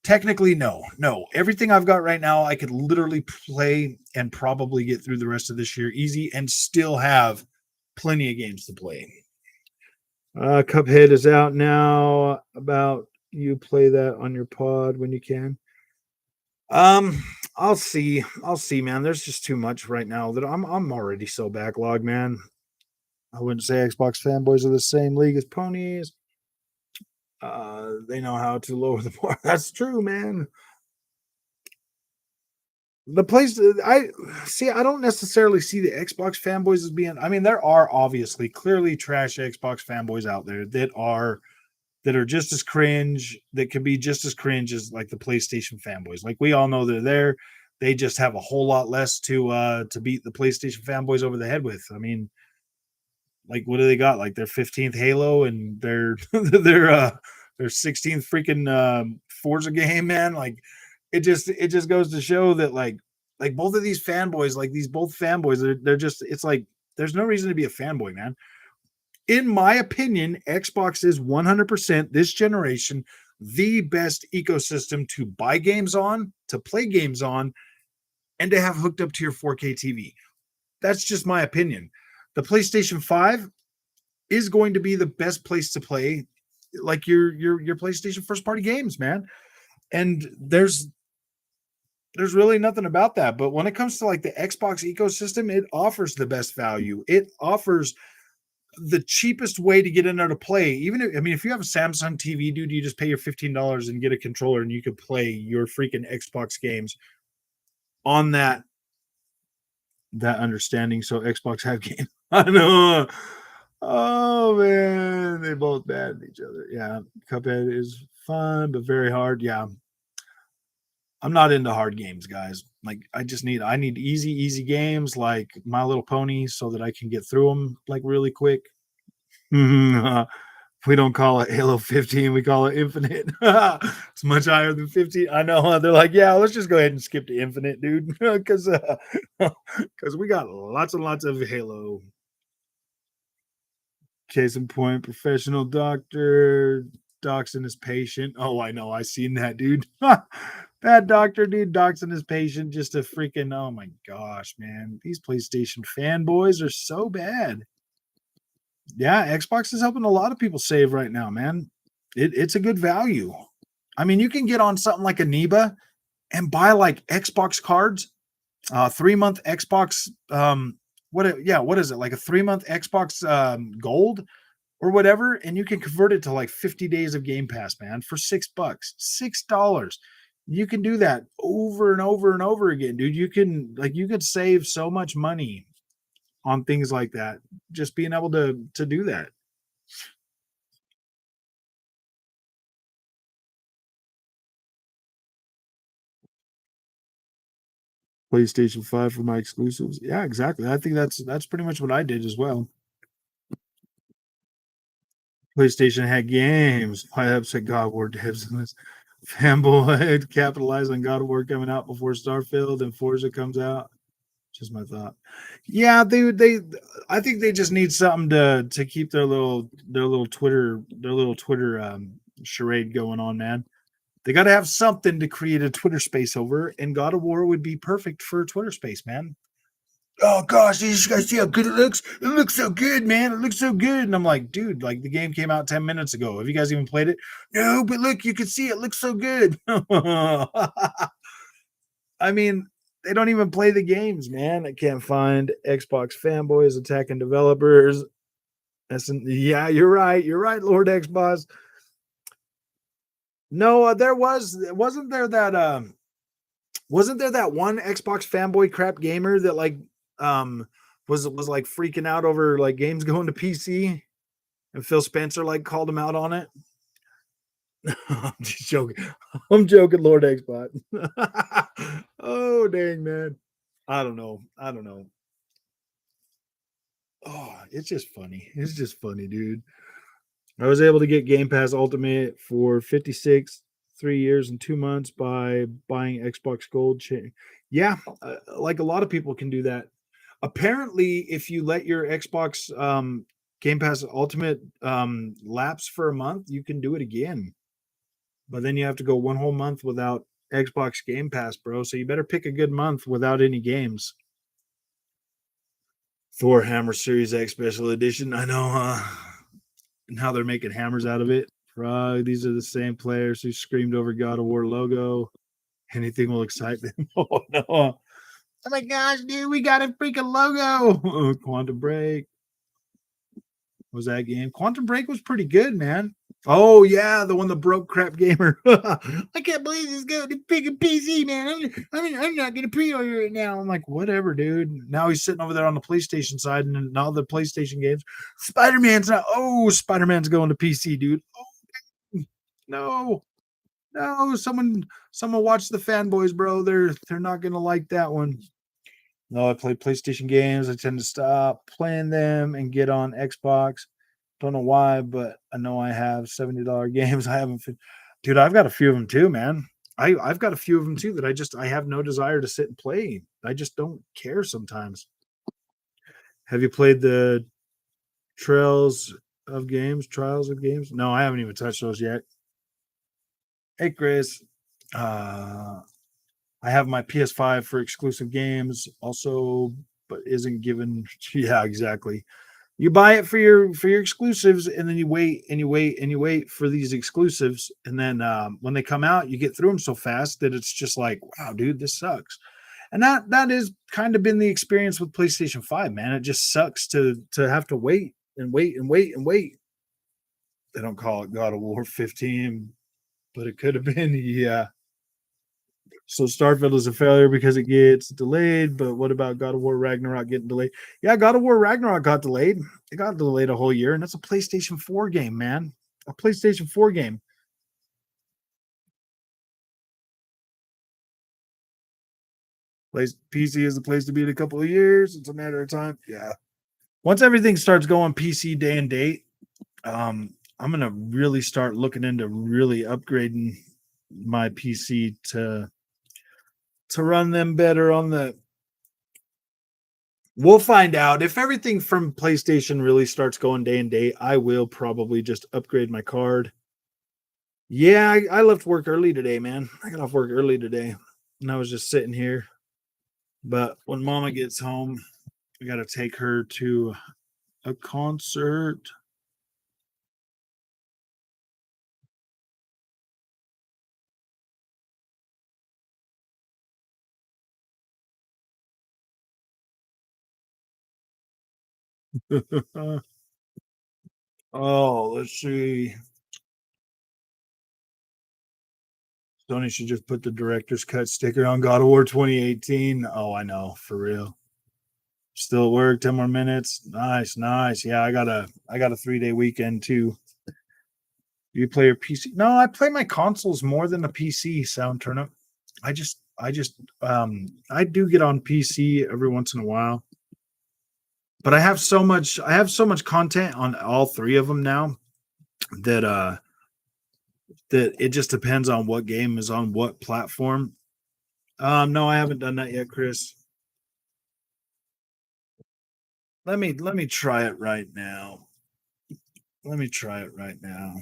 Technically, no. No, everything I've got right now, I could literally play and probably get through the rest of this year easy and still have plenty of games to play. Cuphead is out now. About you play that on your pod when you can. Um, I'll see. I'll see, man. There's just too much right now that I'm already so backlogged, man. I wouldn't say Xbox fanboys are the same league as ponies. They know how to lower the bar. That's true, man. The place I see, I don't necessarily see the Xbox fanboys as being. I mean, there are obviously clearly trash Xbox fanboys out there that are just as cringe, that could be just as cringe as like the PlayStation fanboys. Like we all know they're there. They just have a whole lot less to beat the PlayStation fanboys over the head with. I mean, like what do they got? Like their 15th Halo and their 16th freaking Forza game, man. Like it just goes to show that like both of these fanboys, like these both fanboys, they're just it's like there's no reason to be a fanboy, man. In my opinion, Xbox is 100% this generation the best ecosystem to buy games on, to play games on, and to have hooked up to your 4K TV. That's just my opinion. The PlayStation 5 is going to be the best place to play like your PlayStation first party games, man. And there's really nothing about that. But when it comes to like the Xbox ecosystem, it offers the best value. It offers the cheapest way to get in there to play. Even if, I mean, if you have a Samsung TV, dude, you just pay your $15 and get a controller and you can play your freaking Xbox games on that understanding. So Xbox have game. I know. Oh man, they both bad at each other. Yeah, Cuphead is fun but very hard. Yeah, I'm not into hard games, guys. Like I need easy games like My Little Pony so that I can get through them like really quick. We don't call it Halo 15, we call it Infinite. It's much higher than 15. I know. They're like, yeah, let's just go ahead and skip to Infinite, dude, because because we got lots and lots of Halo. Case in point, professional doctor doxing his patient. Oh, I know. I seen that, dude. Bad doctor, dude, doxing his patient just to freaking. Oh my gosh, man. These PlayStation fanboys are so bad. Yeah, Xbox is helping a lot of people save right now, man. It's a good value. I mean, you can get on something like Aniba and buy like Xbox cards, 3 month Xbox. What is it like a 3 month Xbox Gold or whatever, and you can convert it to like 50 days of Game Pass, man, for $6, $6. You can do that over and over and over again, dude. You could save so much money on things like that. Just being able to do that. PlayStation 5 for my exclusives. Yeah, exactly. I think that's pretty much what I did as well. PlayStation had games. My upset God of War devs in this. Fanboy capitalized on God of War coming out before Starfield and Forza comes out. Just my thought. Yeah, they I think they just need something to keep their little Twitter charade going on, man. They got to have something to create a Twitter space over, and God of War would be perfect for a Twitter space, man. Oh gosh, you guys see how good it looks? It looks so good, man. It looks so good. And I'm like, dude, like the game came out 10 minutes ago. Have you guys even played it? No, but look, you can see it looks so good. I mean, they don't even play the games, man. I can't find Xbox fanboys attacking developers. Yeah, you're right. You're right, Lord Xbox. No, there wasn't there that one Xbox fanboy crap gamer that like was like freaking out over like games going to PC and Phil Spencer like called him out on it? I'm just joking. I'm joking, Lord Xbox. Oh dang man. I don't know. I don't know. Oh, it's just funny. It's just funny, dude. I was able to get Game Pass Ultimate for 56 3 years and 2 months by buying Xbox Gold. Yeah, like a lot of people can do that. Apparently, if you let your Xbox Game Pass Ultimate lapse for a month, you can do it again. But then you have to go one whole month without Xbox Game Pass, bro. So you better pick a good month without any games. Thor Hammer Series X Special Edition. I know, and how they're making hammers out of it. These are the same players who screamed over God of War logo. Anything will excite them. Oh no. Oh my gosh, dude, we got a freaking logo. Quantum Break. What was that game? Quantum Break was pretty good, man. Oh yeah, the one that broke Crap Gamer. I can't believe this going to pick a PC, man. I'm not gonna pre-order it now. I'm like, whatever, dude. Now he's sitting over there on the PlayStation side, and all the PlayStation games. Spider-Man's not. Oh, Spider-Man's going to PC, dude. Oh, no, no. Someone watch the fanboys, bro. They're not gonna like that one. No, I play PlayStation games. I tend to stop playing them and get on Xbox. Don't know why, but I know I have $70 games. I haven't, dude. I've got a few of them too, man. I've got a few of them too that I have no desire to sit and play. I just don't care sometimes. Have you played the Trials of Games? No, I haven't even touched those yet. Hey, Chris. Uh, I have my PS5 for exclusive games also, but isn't given. Yeah, exactly. You buy it for your exclusives, and then you wait and you wait and you wait for these exclusives, and then when they come out, you get through them so fast that it's just like, wow, dude, this sucks. And that is kind of been the experience with PlayStation 5, man. It just sucks to have to wait and wait and wait and wait. They don't call it God of War 15, but it could have been, yeah. So Starfield is a failure because it gets delayed. But what about God of War Ragnarok getting delayed? Yeah, God of War Ragnarok got delayed. It got delayed a whole year, and that's a PlayStation 4 game, man. A PlayStation 4 game. PC is the place to be in a couple of years. It's a matter of time. Yeah. Once everything starts going PC day and date, I'm gonna really start looking into really upgrading my PC to run them better on the. We'll find out if everything from PlayStation really starts going day and day. I will probably just upgrade my card. Yeah, I left work early today, man. I got off work early today, and I was just sitting here. But when Mama gets home, I got to take her to a concert. Oh, let's see. Sony should just put the director's cut sticker on God of War 2018. Oh, I know, for real. Still at work, 10 more minutes. Nice, nice. Yeah, I got a 3-day weekend too. You play your PC? No, I play my consoles more than the PC sound turnip. I do get on PC every once in a while, but I have so much content on all three of them now that that it just depends on what game is on what platform. No, I haven't done that yet, Chris. Let me try it right now. Let me try it right now.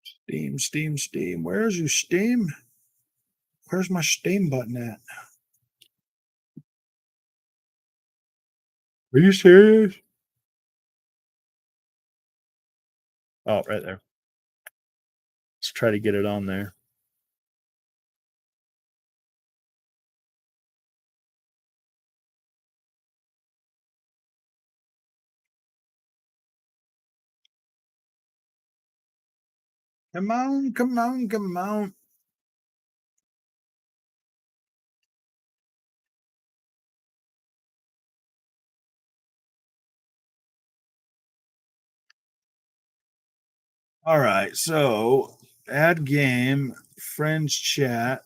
Steam, Steam, Steam. Where's your Steam? Where's my Steam button at? Are you serious? Oh, right there. Let's try to get it on there. Come on, come on, come on. All right, so add game, friends chat,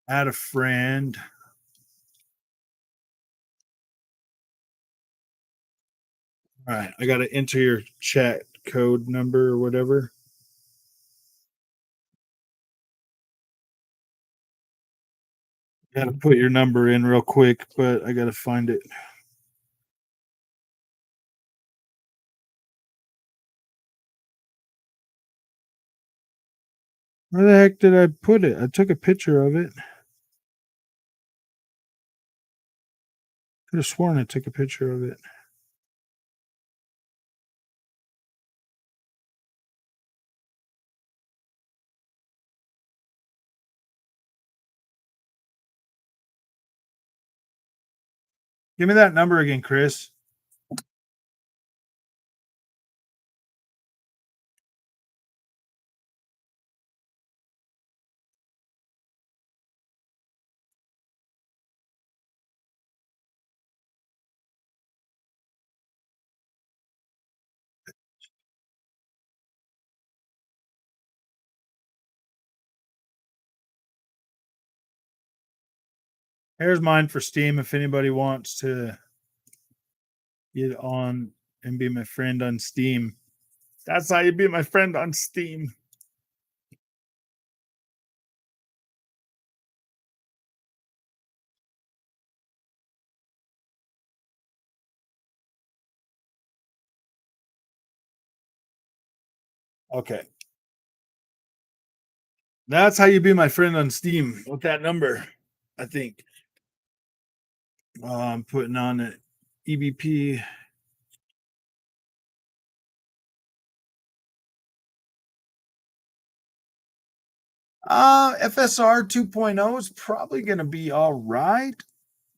add a friend. All right, I got to enter your chat code number or whatever. Got to put your number in real quick, but I got to find it. Where the heck did I put it? I took a picture of it. Could have sworn I took a picture of it. Give me that number again, Chris. Here's mine for Steam if anybody wants to get on and be my friend on Steam. That's how you be my friend on Steam. Okay. That's how you be my friend on Steam with that number, I think. I'm putting on an EBP. FSR 2.0 is probably going to be all right.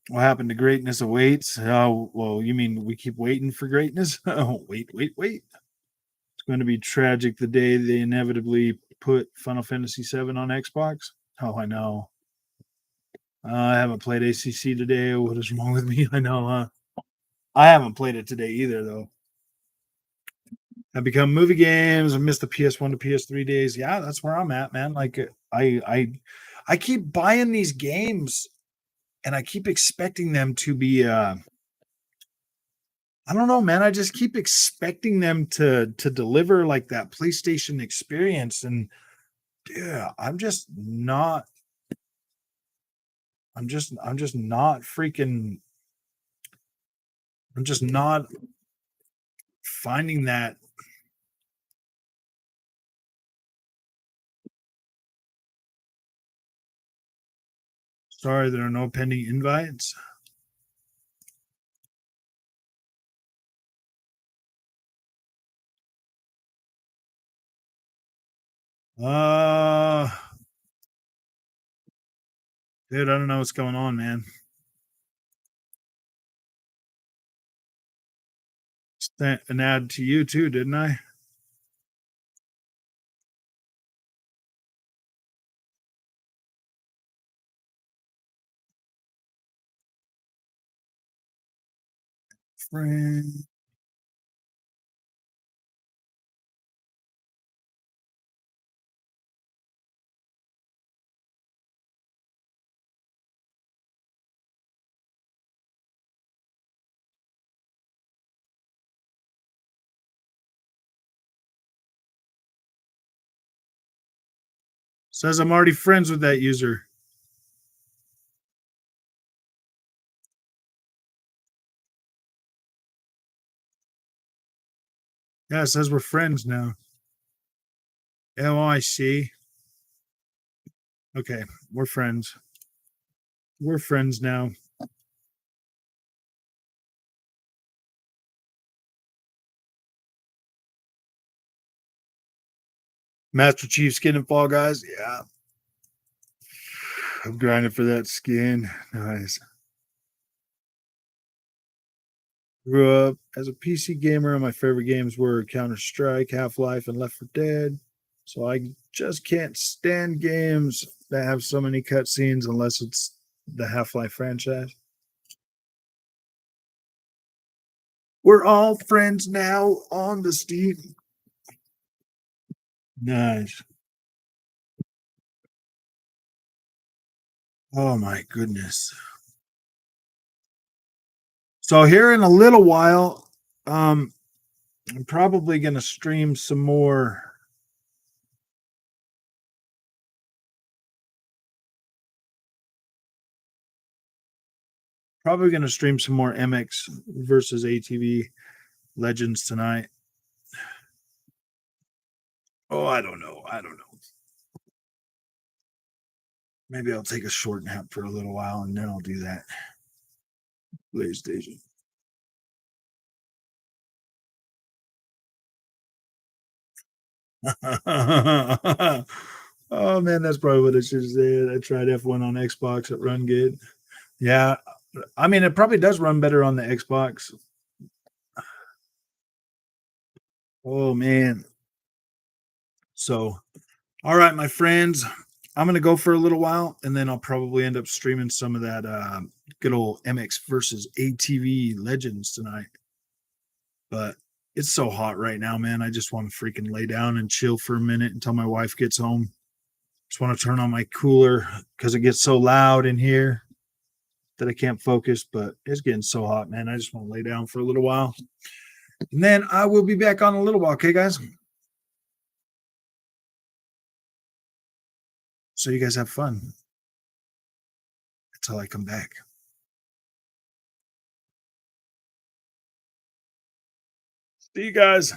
What happened to greatness awaits? Oh, well, you mean we keep waiting for greatness? Oh, wait, wait, wait. It's going to be tragic the day they inevitably put Final Fantasy VII on Xbox. Oh, I know. I haven't played ACC today. What is wrong with me? I know, huh? I haven't played it today either, though. I've become movie games. I missed the PS1 to PS3 days. Yeah, that's where I'm at, man. Like I keep buying these games and I keep expecting them to be I don't know, man. I just keep expecting them to deliver like that PlayStation experience. And yeah, I'm just not freaking I'm just not finding that. Sorry, there are no pending invites. Uh Dude, I don't know what's going on, man. Sent an ad to you too, didn't I? Friend. Says I'm already friends with that user. Yeah, it says we're friends now. Oh, I see. Okay, we're friends. We're friends now. Master Chief skin and Fall Guys. Yeah, I'm grinding for that skin. Nice. Grew up as a PC gamer, and my favorite games were Counter Strike, Half Life, and Left 4 Dead. So I just can't stand games that have so many cutscenes unless it's the Half Life franchise. We're all friends now on the Steam. Nice. Oh my goodness. So here in a little while, I'm probably going to stream some more. Probably going to stream some more MX versus ATV Legends tonight. Oh, I don't know. I don't know. Maybe I'll take a short nap for a little while and then I'll do that. PlayStation. Oh man, that's probably what I should have said. I tried F1 on Xbox. It run good. Yeah, I mean it probably does run better on the Xbox. Oh man. So, all right, my friends, I'm gonna go for a little while, and then I'll probably end up streaming some of that good old MX versus ATV Legends tonight. But it's so hot right now, man. I just want to freaking lay down and chill for a minute until my wife gets home. Just want to turn on my cooler because it gets so loud in here that I can't focus. But it's getting so hot, man. I just want to lay down for a little while, and then I will be back on a little while. Okay, guys. So you guys have fun until I come back. See you guys.